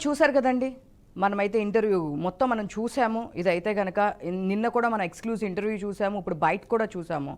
చూసారు కదండి, మనమైతే ఇంటర్వ్యూ మొత్తం మనం చూసాము. ఇదైతే కనుక నిన్న కూడా మన ఎక్స్క్లూజివ్ ఇంటర్వ్యూ చూసాము, ఇప్పుడు బయట కూడా చూసాము.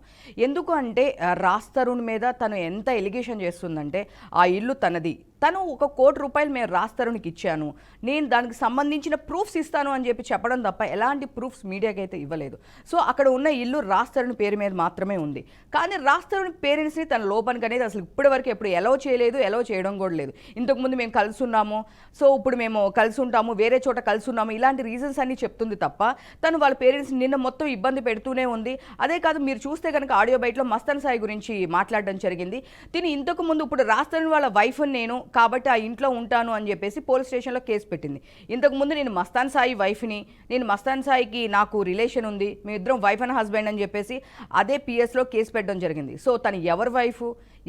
ఎందుకు అంటే రాజ్ తరుణ్ మీద తను ఎంత ఎలిగేషన్ చేస్తుందంటే ఆ ఇల్లు తనది, తను ₹1 కోటి మేము రాజ్ తరుణ్కి ఇచ్చాను, నేను దానికి సంబంధించిన ప్రూఫ్స్ ఇస్తాను అని చెప్పడం తప్ప ఎలాంటి ప్రూఫ్స్ మీడియాకి అయితే ఇవ్వలేదు. సో అక్కడ ఉన్న ఇల్లు రాజ్ తరుణ్ పేరు మీద మాత్రమే ఉంది. కానీ రాజ్ తరుణ్ పేరెంట్స్ని తన లోపలికి అనేది అసలు ఇప్పటివరకు ఎప్పుడు ఎలో చేయలేదు, ఎలో చేయడం కూడా లేదు. ఇంతకుముందు మేము కలిసి ఉన్నాము, సో ఇప్పుడు మేము కలిసి ఉంటాము, వేరే చోట కలిసి ఉన్నాము, ఇలాంటి రీజన్స్ అన్ని చెప్తుంది తప్ప తను వాళ్ళ పేరెంట్స్ నిన్న మొత్తం ఇబ్బంది పెడుతూనే ఉంది. అదే కాదు, మీరు చూస్తే కనుక ఆడియో బయటలో మస్తాన్ సాయి గురించి మాట్లాడడం జరిగింది. తిని ఇంతకు ముందు ఇప్పుడు రాజ్ తరుణ్ వాళ్ళ వైఫ్ నేను కాబట్టి ఆ ఇంట్లో ఉంటాను అని చెప్పేసి పోలీస్ స్టేషన్లో కేసు పెట్టింది. ఇంతకుముందు నేను మస్తాన్ సాయి వైఫ్ని, నేను మస్తాన్ సాయికి నాకు రిలేషన్ ఉంది, మేమిద్దరం వైఫ్ అండ్ హస్బెండ్ అని చెప్పేసి అదే పిఎస్లో కేసు పెట్టడం జరిగింది. సో తను ఎవరి వైఫ్,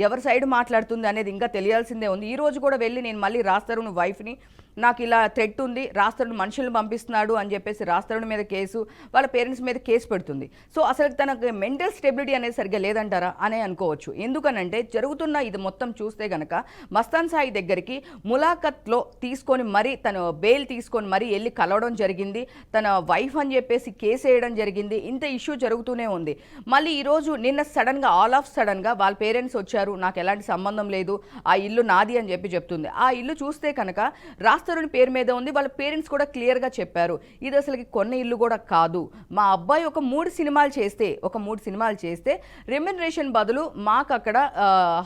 ఎవరి సైడ్ మాట్లాడుతుంది అనేది ఇంకా తెలియాల్సిందే ఉంది. ఈ రోజు కూడా వెళ్ళి నేను మళ్ళీ రాజ్ తరుణ్ వైఫ్ని, నాకు ఇలా థ్రెట్ ఉంది, రాజ్ తరుణ్ మనుషులను పంపిస్తున్నాడు అని చెప్పేసి రాజ్ తరుణ్ మీద కేసు, వాళ్ళ పేరెంట్స్ మీద కేసు పెడుతుంది. సో అసలు తనకు మెంటల్ స్టెబిలిటీ అనేది సరిగ్గా లేదంటారా అనే అనుకోవచ్చు. ఎందుకనంటే జరుగుతున్న ఇది మొత్తం చూస్తే కనుక మస్తాన్ సాయి దగ్గరికి ములాఖత్లో తీసుకొని మరీ తను బెయిల్ తీసుకొని మరీ వెళ్ళి కలవడం జరిగింది, తన వైఫ్ అని చెప్పేసి కేసు వేయడం జరిగింది. ఇంత ఇష్యూ జరుగుతూనే ఉంది. మళ్ళీ ఈరోజు నిన్న సడన్గా ఆల్ ఆఫ్ సడన్గా వాళ్ళ పేరెంట్స్ వచ్చారు, నాకు ఎలాంటి సంబంధం లేదు, ఆ ఇల్లు నాది అని చెప్తుంది. ఆ ఇల్లు చూస్తే కనుక రాజ్ తరుణ్ పేరు మీద ఉంది, వాళ్ళ పేరెంట్స్ కూడా క్లియర్గా చెప్పారు ఇది అసలుకి కొన్న ఇల్లు కూడా కాదు, మా అబ్బాయి ఒక 3 సినిమాలు చేస్తే రెమ్యునరేషన్ బదులు మాకు అక్కడ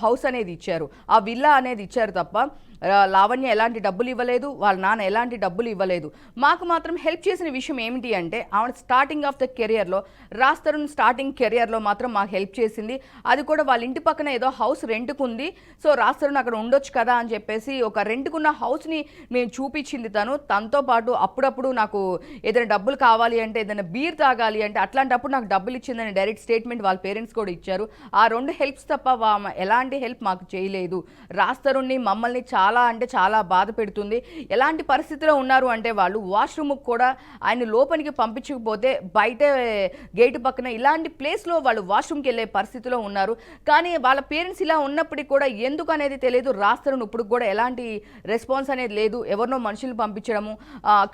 హౌస్ అనేది ఇచ్చారు, ఆ విల్లా అనేది ఇచ్చారు తప్ప లావణ్య ఎలాంటి డబ్బులు ఇవ్వలేదు, వాళ్ళ నాన్న ఎలాంటి డబ్బులు ఇవ్వలేదు. మాకు మాత్రం హెల్ప్ చేసిన విషయం ఏమిటి అంటే ఆవిడ స్టార్టింగ్ ఆఫ్ ద కెరియర్లో, రాజ్ తరుణ్ స్టార్టింగ్ కెరియర్లో మాత్రం మాకు హెల్ప్ చేసింది. అది కూడా వాళ్ళ ఇంటి పక్కన ఏదో హౌస్ రెంట్కు ఉంది, సో రాజ్ తరుణ్ అక్కడ ఉండొచ్చు కదా అని చెప్పేసి ఒక రెంట్కున్న హౌస్ని మేము చూపించింది. తనతో పాటు అప్పుడప్పుడు నాకు ఏదైనా డబ్బులు కావాలి అంటే, ఏదైనా బీర్ తాగాలి అంటే అట్లాంటప్పుడు నాకు డబ్బులు ఇచ్చిందని డైరెక్ట్ స్టేట్మెంట్ వాళ్ళ పేరెంట్స్ కూడా ఇచ్చారు. ఆ 2 హెల్ప్స్ తప్ప ఎలాంటి హెల్ప్ మాకు చేయలేదు. రాజ్ తరుణ్ని మమ్మల్ని చాలా అంటే చాలా బాధ పెడుతుంది. ఎలాంటి పరిస్థితిలో ఉన్నారు అంటే వాళ్ళు వాష్రూమ్కి కూడా ఆయన లోపలికి పంపించకపోతే బయట గేటు పక్కన ఇలాంటి ప్లేస్లో వాళ్ళు వాష్రూమ్కి వెళ్ళే పరిస్థితిలో ఉన్నారు. కానీ వాళ్ళ పేరెంట్స్ ఇలా ఉన్నప్పటికీ కూడా ఎందుకు అనేది తెలియదు. రాజ్ తరుణ్ ఇప్పుడు కూడా ఎలాంటి రెస్పాన్స్ అనేది లేదు. ఎవరినో మనుషులు పంపించడము,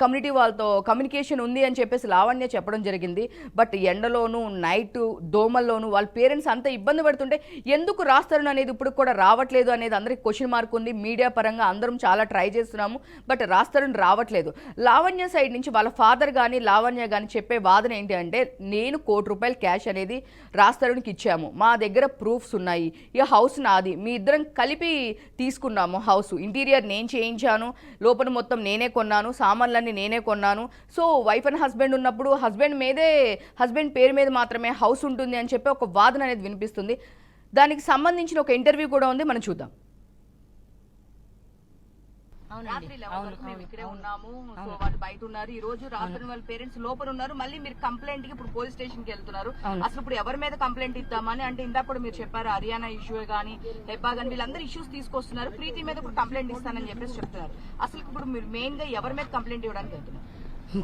కమ్యూనిటీ వాళ్ళతో కమ్యూనికేషన్ ఉంది అని చెప్పేసి లావణ్య చెప్పడం జరిగింది. బట్ ఎండలోను నైట్ దోమల్లోనూ వాళ్ళ పేరెంట్స్ అంత ఇబ్బంది పడుతుంటే ఎందుకు రాజ్ తరుణ్ అనేది ఇప్పుడు కూడా రావట్లేదు అనేది అందరికి క్వశ్చన్ మార్క్ ఉంది. మీడియా పరంగా అందరం చాలా ట్రై చేస్తున్నాము, బట్ రాజ్ తరుణ్ రావట్లేదు. లావణ్య సైడ్ నుంచి వాళ్ళ ఫాదర్ కానీ లావణ్య కానీ చెప్పే వాదన ఏంటి అంటే, నేను ₹1 కోటి క్యాష్ అనేది రాజ్ తరుణ్కి ఇచ్చాము, మా దగ్గర ప్రూఫ్స్ ఉన్నాయి, ఈ హౌస్ నాది, మీ ఇద్దరం కలిపి తీసుకున్నాము హౌస్, ఇంటీరియర్ నేను చేయించాను, లోపల మొత్తం నేనే కొన్నాను, సామాన్లన్నీ నేనే కొన్నాను. సో వైఫ్ అండ్ హస్బెండ్ ఉన్నప్పుడు హస్బెండ్ పేరు మీద మాత్రమే హౌస్ ఉంటుంది అని చెప్పి ఒక వాదన అనేది వినిపిస్తుంది. దానికి సంబంధించిన ఒక ఇంటర్వ్యూ కూడా ఉంది, మనం చూద్దాం. ఇక్కడే ఉన్నాము, సో వాళ్ళు బయట ఉన్నారు. ఈ రోజు రాత్రి వాళ్ళ పేరెంట్స్ లోపల ఉన్నారు. మళ్ళీ మీరు కంప్లైంట్ కి ఇప్పుడు పోలీస్ స్టేషన్ కి వెళ్తున్నారు. అసలు ఇప్పుడు ఎవరి మీద కంప్లైంట్ ఇద్దామని అంటే, ఇందాక కూడా మీరు చెప్పారు హర్యానా ఇష్యూ కానీ హెబ్బా కానీ వీళ్ళందరూ ఇష్యూస్ తీసుకొస్తున్నారు, ప్రీతి మీద కూడా కంప్లైంట్ ఇస్తానని చెప్పేసి చెప్తున్నారు. అసలు ఇప్పుడు మీరు మెయిన్ గా ఎవరి మీద కంప్లైంట్ ఇవ్వడానికి వెళ్తున్నారు?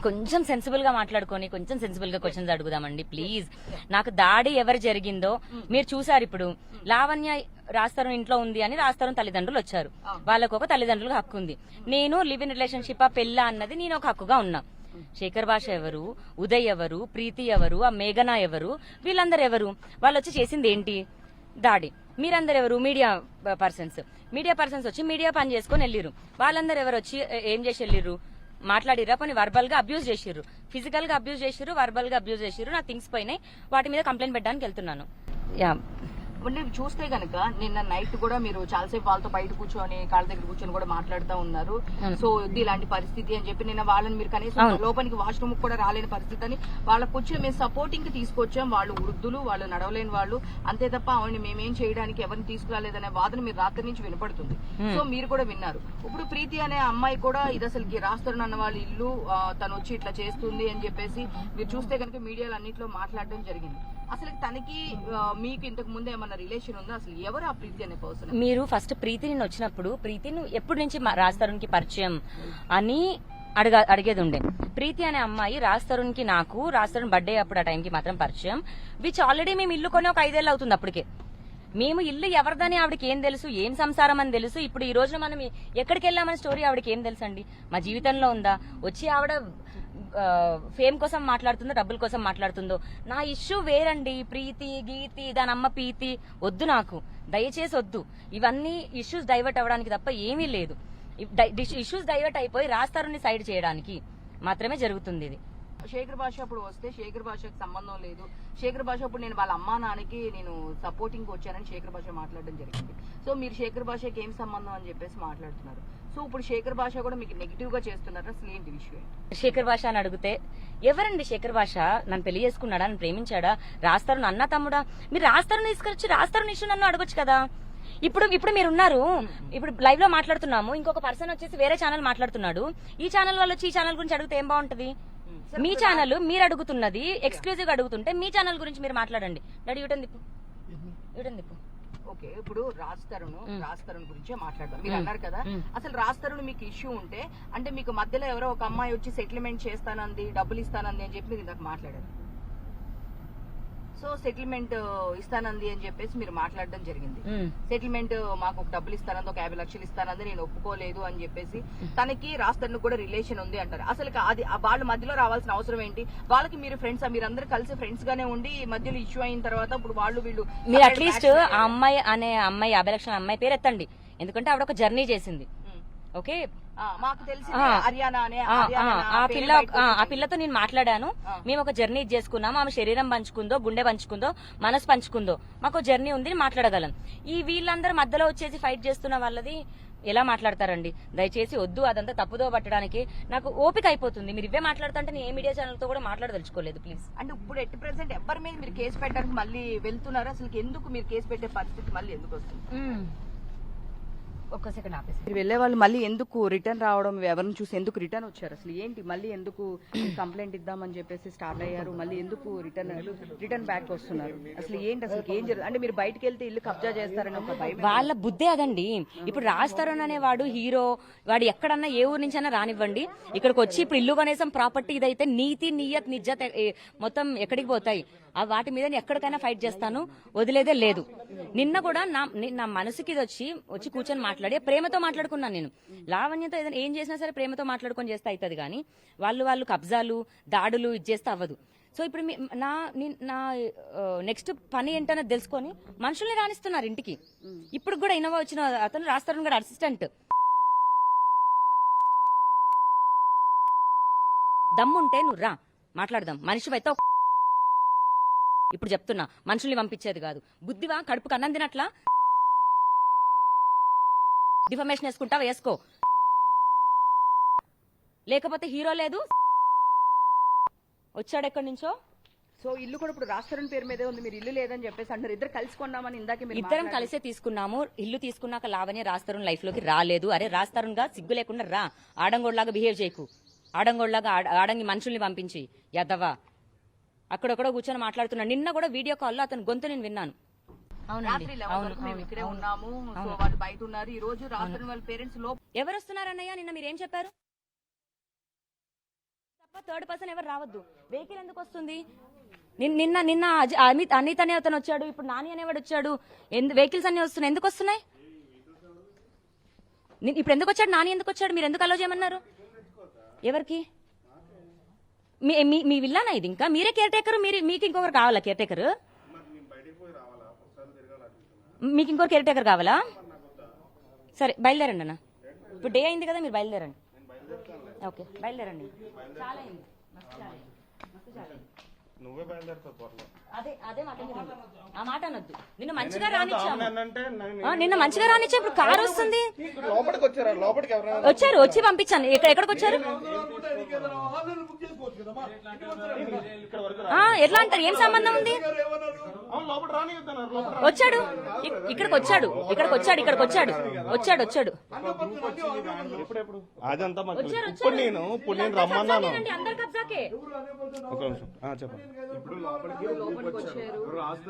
కొంచెం సెన్సిబుల్ గా మాట్లాడుకొని కొంచెం సెన్సిబుల్ గా క్వశ్చన్స్ అడుగుదామండి ప్లీజ్. నాకు దాడి ఎవరు జరిగిందో మీరు చూసారు. ఇప్పుడు లావణ్య రాజ్ తరుణ్ ఇంట్లో ఉంది అని రాజ్ తరుణ్ తల్లిదండ్రులు వచ్చారు, వాళ్ళకు ఒక తల్లిదండ్రులకు హక్కు ఉంది. నేను లివ్ ఇన్ రిలేషన్షిప్ పెళ్ళ అన్నది నేను ఒక హక్కుగా ఉన్నా. శేఖర్ భాష ఎవరు, ఉదయ్ ఎవరు, ప్రీతి ఎవరు, ఆ మేఘన ఎవరు, వీళ్ళందరూ ఎవరు? వాళ్ళు వచ్చి చేసింది ఏంటి? దాడి. మీరందరూ ఎవరు? మీడియా పర్సన్స్ వచ్చి మీడియా పని చేసుకుని వెళ్ళిరు. వాళ్ళందరూ ఎవరు వచ్చి ఏం చేసి వెళ్ళిర్రు? మాట్లాడిరా, కొన్ని వర్బల్ గా అబ్యూజ్ చేసిర్రు, ఫిజికల్ గా అబ్యూజ్ చేసిర్రు, వర్బల్ గా అబ్యూజ్ చేసిర్రు. నా థింగ్స్ పోయినాయి, వాటి మీద కంప్లైంట్ పెట్టడానికి వెళ్తున్నాను. చూస్తే కనుక నిన్న నైట్ కూడా మీరు చాలాసేపు వాళ్ళతో బయట కూర్చొని కాళ్ళ దగ్గర కూర్చొని కూడా మాట్లాడుతూ ఉన్నారు. సో ఇలాంటి పరిస్థితి అని చెప్పి నిన్న వాళ్ళని మీరు కనీసం లోపలికి వాష్రూమ్ కూడా రాలేని పరిస్థితి అని వాళ్ళకు వచ్చి మేము సపోర్టింగ్ కి తీసుకొచ్చాం. వాళ్ళు వృద్ధులు, వాళ్ళు నడవలేని వాళ్ళు, అంతే తప్ప ఆవిడని మేమేం చేయడానికి ఎవరిని తీసుకురాలేదనే వాదన మీరు రాత్రి నుంచి వినపడుతుంది. సో మీరు కూడా విన్నారు. ఇప్పుడు ప్రీతి అనే అమ్మాయి కూడా ఇది అసలుకి రాజ్ తరుణ్ అన్న వాళ్ళ ఇల్లు, తను వచ్చి ఇట్లా చేస్తుంది అని చెప్పేసి మీరు చూస్తే కనుక మీడియాలో అన్నింటిలో మాట్లాడడం జరిగింది. అసలు తనకి మీకు ఇంతకు ముందు ఏమన్నా రిలేషన్ ఉందా? అసలు ఎవరు ఆ ప్రీతి అనే పర్సన్? మీరు ఫస్ట్ ప్రీతిని వచ్చినప్పుడు ప్రీతిని ఎప్పటి నుంచి రాజ్ తరుణ్ కి పరిచయం అని అడిగేది ఉండే. ప్రీతి అనే అమ్మాయి రాజ్ తరుణ్ కి రాజ్ తరుణ్ బర్త్డే అప్పుడు ఆ టైంకి మాత్రం పరిచయం, విచ్ ఆల్రెడీ మేము ఇల్లు కొని ఒక 5 ఏళ్ళు అవుతుంది. అప్పటికే మేము ఇల్లు ఎవరిదని ఆవిడకి ఏం తెలుసు, ఏం సంసారం అని తెలుసు. ఇప్పుడు ఈ రోజున మనం ఎక్కడికి వెళ్ళామని స్టోరీ ఆవిడకి ఏం తెలుసు అండి? మా జీవితంలో ఉందా? వచ్చి ఆవిడ ఫేమ్ కోసం మాట్లాడుతుందో, డబ్బుల కోసం మాట్లాడుతుందో, నా ఇష్యూ వేరండి. ప్రీతి గీతి దాని అమ్మ ప్రీతి వద్దు, నాకు దయచేసి వద్దు. ఇవన్నీ ఇష్యూస్ డైవర్ట్ అవ్వడానికి తప్ప ఏమీ లేదు. ఇష్యూస్ డైవర్ట్ అయిపోయి రాస్తారుని సైడ్ చేయడానికి మాత్రమే జరుగుతుంది ఇది. శేఖర్ భాష అప్పుడు వస్తే శేఖర్ భాషకు సంబంధం లేదు. శేఖర్ భాష అప్పుడు నేను వాళ్ళ అమ్మా నాన్నకి నేను సపోర్టింగ్ వచ్చానని శేఖర్ భాష మాట్లాడడం జరిగింది. సో మీరు శేఖర్ భాషకి ఏం సంబంధం అని చెప్పేసి మాట్లాడుతున్నారు. సో ఇప్పుడు శేఖర్ భాష కూడా మీకు నెగిటివ్ గా చేస్తున్నారు. అసలు ఏంటి విషయం? శేఖర్ భాష అని అడిగితే ఎవరండి శేఖర్ భాష? నన్ను పెళ్లి చేసుకున్నాడా? నన్ను ప్రేమించాడా? రాస్తారు అన్న తమ్ముడా? మీరు రాస్తారు తీసుకొచ్చి రాస్తారు ఇష్యూ నన్ను అడగొచ్చు కదా. ఇప్పుడు మీరు ఉన్నారు, ఇప్పుడు లైవ్ లో మాట్లాడుతున్నాము, ఇంకొక పర్సన్ వచ్చేసి వేరే ఛానల్ మాట్లాడుతున్నాడు. ఈ ఛానల్ వాళ్ళు వచ్చి ఈ ఛానల్ గురించి అడిగితే ఏం బాగుంటది? మీ ఛానల్ మీరు అడుగుతున్నది ఎక్స్క్లూజివ్ గా అడుగుతుంటే మీ ఛానల్ గురించి మీరు మాట్లాడండి. డాడీ యూటన్ తిప్పు. ఓకే, ఇప్పుడు రాజ్ తరుణ్ గురించే మాట్లాడదాం. మీరు అన్నారు కదా, అసలు రాజ్ తరుణ్ మీకు ఇష్యూ ఉంటే అంటే మీకు మధ్యలో ఎవరో ఒక అమ్మాయి వచ్చి సెటిల్మెంట్ చేస్తానంది, డబ్బులు ఇస్తానంది అని చెప్పి మీరు ఇందాక మాట్లాడారు. సో సెటిల్మెంట్ ఇస్తానంది అని చెప్పేసి మీరు మాట్లాడడం జరిగింది. సెటిల్మెంట్ మాకు ఒక డబ్బులు ఇస్తానంది, ఒక 50 లక్షలు ఇస్తానంది, నేను ఒప్పుకోలేదు అని చెప్పేసి తనకి రాస్తను కూడా రిలేషన్ ఉంది అంటారు. అసలు అది వాళ్ళ మధ్యలో రావాల్సిన అవసరం ఏంటి? వాళ్ళకి మీరు ఫ్రెండ్స్, మీరందరూ కలిసి ఫ్రెండ్స్ గానే ఉండి మధ్యలో ఇష్యూ అయిన తర్వాత ఇప్పుడు వీళ్ళు మీరు అట్లీస్ట్ ఆ అమ్మాయి 50 లక్షల అమ్మాయి పేరు ఎత్తండి. ఎందుకంటే ఆవిడ ఒక జర్నీ చేసింది. ఓకే, మాకు తెలిసి ఆ పిల్లతో నేను మాట్లాడాను. మేము ఒక జర్నీ చేసుకున్నాము. ఆమె శరీరం పంచుకుందో, గుండె పంచుకుందో, మనసు పంచుకుందో, మాకు జర్నీ ఉంది, మాట్లాడగలం. ఈ వీళ్ళందరూ మధ్యలో వచ్చేసి ఫైట్ చేస్తున్న వాళ్ళది ఎలా మాట్లాడతారండి? దయచేసి వద్దు, అదంతా తప్పుదో పట్టడానికి నాకు ఓపిక అయిపోతుంది. మీరు ఇవే మాట్లాడుతుంటే నేను ఏ మీడియా ఛానల్ తో కూడా మాట్లాడదలుచుకోలేదు. ప్లీజ్. అంటే ఇప్పుడు ఎట్ ప్రెసెంట్ ఎవరి మీద మీరు కేసు పెట్టడానికి మళ్ళీ వెళ్తున్నారు? అసలు ఎందుకు మీరు కేసు పెట్టే పరిస్థితి మళ్ళీ ఎందుకు వస్తుంది? ఒక్క సెకండ్ ఆపేసి. మీరు వెళ్లే వాళ్ళు మళ్ళీ ఎందుకు రిటర్న్ రావడం, ఎవరిని చూసి ఎందుకు రిటర్న్ వచ్చారు? అసలు ఏంటి? మళ్ళీ ఎందుకు కంప్లైంట్ ఇద్దామని చెప్పేసి స్టార్ట్ అయ్యారు, మళ్ళీ ఎందుకు రిటర్న్ బ్యాక్ వస్తున్నారు? అసలు ఏంటి? అసలు ఏం జరుగుతుంది? అంటే మీరు బయటకు వెళ్తే ఇల్లు కబ్జా చేస్తారని ఒక భయం. వాళ్ళ బుద్ధే అదండి. ఇప్పుడు రాజ్ తరుణ్ అనేవాడు హీరో, వాడు ఎక్కడన్నా ఏ ఊరు నుంచి అయినా రానివ్వండి, ఇక్కడికి వచ్చి ఇప్పుడు ఇల్లు కనీసం ప్రాపర్టీ ఇదైతే నీతి నియత్ నిజత మొత్తం ఎక్కడికి పోతాయి? వాటి మీద ఎక్కడికైనా ఫైట్ చేస్తాను, వదిలేదే లేదు. నిన్న కూడా నా మనసుకి ఇది వచ్చి కూర్చొని మాట్లాడి ప్రేమతో మాట్లాడుకున్నాను. నేను లావణ్యతో ఏదైనా ఏం చేసినా సరే ప్రేమతో మాట్లాడుకొని చేస్తే అవుతుంది కానీ వాళ్ళు కబ్జాలు దాడులు ఇది చేస్తే అవ్వదు. సో ఇప్పుడు నా నెక్స్ట్ పని ఏంటనేది తెలుసుకొని మనుషుల్ని రాణిస్తున్నారు ఇంటికి. ఇప్పుడు కూడా ఇన్నోవా వచ్చిన అతను రాస్తారు కూడా అసిస్టెంట్. దమ్ముంటే నువ్వు రా, మాట్లాడదాం. మనిషివైతే ఇప్పుడు చెప్తున్నా, మనుషుల్ని పంపించేది కాదు. బుద్ధివా? కడుపుకు అన్నం తినట్లా డిఫమేషన్ వేసుకుంటావా? వేసుకో, లేకపోతే హీరో లేదు. వచ్చాడు ఎక్కడి నుంచో. సో ఇల్లు కూడా ఇప్పుడు రాష్ట్రం పేరు మీదే ఉంది, మీరు ఇల్లు లేదని చెప్పేసి అంటారు. ఇద్దరు కలిసి కొన్నామని ఇందాక ఇద్దరం కలిసే తీసుకున్నాము. ఇల్లు తీసుకున్నాక లావణ్య రాజ్ లైఫ్ లోకి రాలేదు. అరే రాజ్ తరుణ్ గా సిగ్గు లేకుండా రా, ఆడంగోడ్లాగా బిహేవ్ చేయకు. ఆడంగోడ్లాగా ఆడంగి మనుషుల్ని పంపించి యదవా అక్కడొక్కడో కూర్చొని మాట్లాడుతున్నాడు. నిన్న కూడా వీడియో కాల్ లో అతను గొంతు నేను విన్నాను. ఎవరు వస్తున్నారన్నయ్య? నిన్న మీరేం చెప్పారు? తప్ప థర్డ్ పర్సన్ ఎవరు రావద్దు. వెహికల్ ఎందుకు వస్తుంది? నిన్న అనిత్ అనే అతను వచ్చాడు, ఇప్పుడు నాని అనేవాడు వచ్చాడు. వెహికల్స్ అన్ని వస్తున్నాయి. ఎందుకు వస్తున్నాయి? ఇప్పుడు ఎందుకు వచ్చాడు? నాని ఎందుకు వచ్చాడు? మీరు ఎందుకు అలో చేయమన్నారు? ఎవరికి? మీ విల్లానా ఇది? ఇంకా మీరే కేర్ టేకర్, మీకు ఇంకొకరు కావాలా కేర్ టేకర్? మీకు ఇంకొకరు కేర్ టేకర్ కావాలా? సరే బయలుదేరండి అన్న. ఇప్పుడు డే అయింది కదా, మీరు బయలుదేరండి. ఓకే బయలుదేరండి. చాలా అయింది, నువ్వే బయలుదేరుతావు. అదే మాట, ఆ మాట అనొద్దు. నిన్న మంచిగా రానిచ్చాము, ఇప్పుడు కారు వస్తుంది. వచ్చారు, వచ్చి పంపించాను. ఎక్కడికి వచ్చారు? ఎట్లా అంటారు? ఏం సంబంధం ఉంది? వచ్చాడు, ఇక్కడికి వచ్చాడు. అదంతా నేను రమ్మన్నాను. అందరు కబ్జాకే. ఒక నిమిషం చెప్పండి.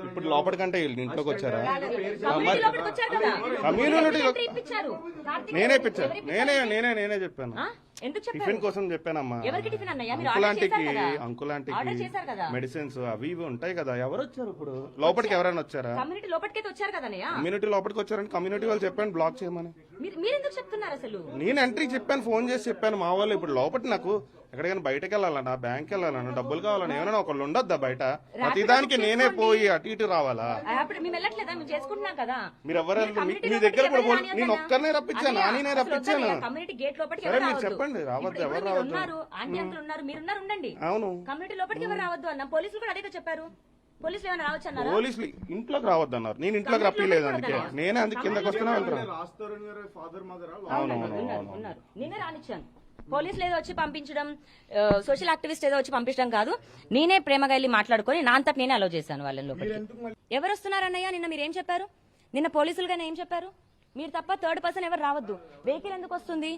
ఇప్పుడు లోపలికంటే వీళ్ళు ఇంట్లోకి వచ్చారా? కమ్యూనిటీ లోపలికి వచ్చారు కదా. కమ్యూనిటీ ఎంట్రీ ఇప్పించారు. కార్తీక్ నేనే గారు ఇప్పించాను. నేనే చెప్పాను. ఆ? ఎందుకు చెప్పారు? టిఫిన్ కోసం చెప్పానమ్మా. ఎవరికి టిఫిన్ అన్నయ్య? మీరు ఆర్డర్ చేశారు అంకులాంటికి కదా. అంకులాంటికి ఆర్డర్ చేశారు కదా. మెడిసిన్స్ అవి ఇవి ఉంటాయి కదా. ఎవరు వచ్చారు ఇప్పుడు లోపలికి? ఎవరైనా వచ్చారా? కమ్యూనిటీ లోపలికైతే వచ్చారు కదా అన్నయ్య. కమ్యూనిటీ లోపలికి వచ్చారని కమ్యూనిటీ వాళ్ళు చెప్పాను బ్లాక్ చేయమని. మీరు ఎందుకు చెప్తున్నారు అసలు? నేను ఎంట్రీ చెప్పాను, ఫోన్ చేసి చెప్పాను మా వాళ్ళు. ఇప్పుడు లోపల నాకు ఎక్కడికైనా బయటకు వెళ్ళాలన్నా, బ్యాంక్ వెళ్ళాలన్నా, డబ్బులు కావాలన్నా ఏమైనా ఒకళ్ళు ఉండొద్దా బయట? ప్రతిదానికి నేనే పోయి అటు ఇటు రావాలా? అప్పుడు మేము వెళ్ళట్లేదా? మేము చేసుకుంటున్నాం కదా. మీరు ఎవరు మీ దగ్గర కూడా నేను ఒక్కరినే రప్పించాను, నానే రప్పించాను. కమ్యూనిటీ గేట్ లోపలికి సరే ఎవరు మీరు రావద్దు. చెప్పండి, రావద్దు, ఇప్పుడు ఎవరు మీరు రావద్దు? ఉన్నారు, ఆంటీ అంకుల్ ఉన్నారు, మీరున్నారు, ఉండండి. అవును, కమ్యూనిటీ లోపలికి ఎవరు రావద్దు అన్న. పోలీసులు కూడా అదే చెప్పారు. పోలీసులు ఏమైనా రావచ్చు అన్నారా? పోలీసులు ఇంట్లోకి రావద్దు అన్నారు. నేను ఇంట్లోకి రప్పిలేదు, అందుకే నేనే అందుకే కిందకి వస్తున్నా వెళ్తున్నాను. ఉన్నారు. నిన్నే రానిచ్చాను. పోలీసులు ఏదో వచ్చి పంపించడం, సోషల్ యాక్టివిస్ట్ ఏదో వచ్చి పంపించడం కాదు. నేనే ప్రేమగా వెళ్ళి మాట్లాడుకొని నా అంతటి నేనే అలో చేశాను వాళ్ళని లోపలికి. ఎవరు వస్తున్నారన్నయ్య? నిన్న మీరు ఏం చెప్పారు? నిన్న పోలీసులుగానే ఏం చెప్పారు? మీరు తప్ప థర్డ్ పర్సన్ ఎవరు రావద్దు. వెహికల్ ఎందుకు వస్తుంది?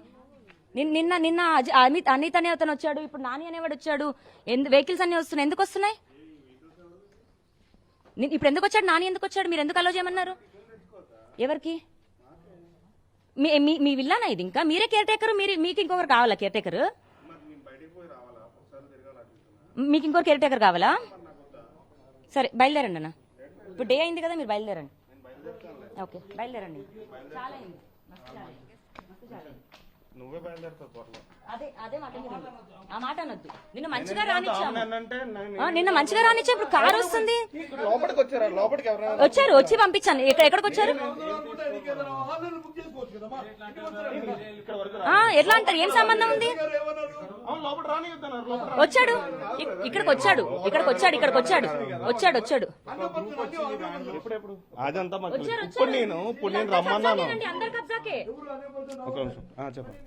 నిన్న అనిత్ అనే అతను వచ్చాడు, ఇప్పుడు నాని అనేవాడు వచ్చాడు. వెహికల్స్ అన్ని వస్తున్నాయి. ఎందుకు వస్తున్నాయి? ఇప్పుడు ఎందుకు వచ్చాడు? నాని ఎందుకు వచ్చాడు? మీరు ఎందుకు అలో చేయమన్నారు? ఎవరికి? మీ విల్లానా ఇది? ఇంకా మీరే కేర్ టేకర్. మీకు ఇంకొకరు కావాలా కేర్ టేకర్? మీకు ఇంకొకరు కేర్ టేకర్ కావాలా? సరే బయలుదేరండి అన్న. ఇప్పుడు డే అయింది కదా, మీరు బయలుదేరండి. ఓకే బయలుదేరండి. చాలా అయింది. నువ్వే బయలుదేరుతావు త్వరలో. అదే మాట మీరు ఆ మాట అనొద్దు. నిన్న మంచిగా రానిచ్చాము. అంటే నిన్న మంచిగా రానిచ్చా. ఇప్పుడు కారు వస్తుంది. లోపలికి వచ్చారా? లోపలికి ఎవరైనా వచ్చారు, వచ్చి పంపించాను. ఎక్కడికి వచ్చారు? ఎట్లా అంటారు? ఏం సంబంధం ఉంది? లోపల రానియొద్దన్నారు. లోపల వచ్చాడు, ఇక్కడికి వచ్చాడు. ఎప్పుడెప్పుడు అదంతా ఇప్పుడు నేను రమ్మన్నాను. అందరి కబ్జాకే. ఒక నిమిషం చెప్పండి.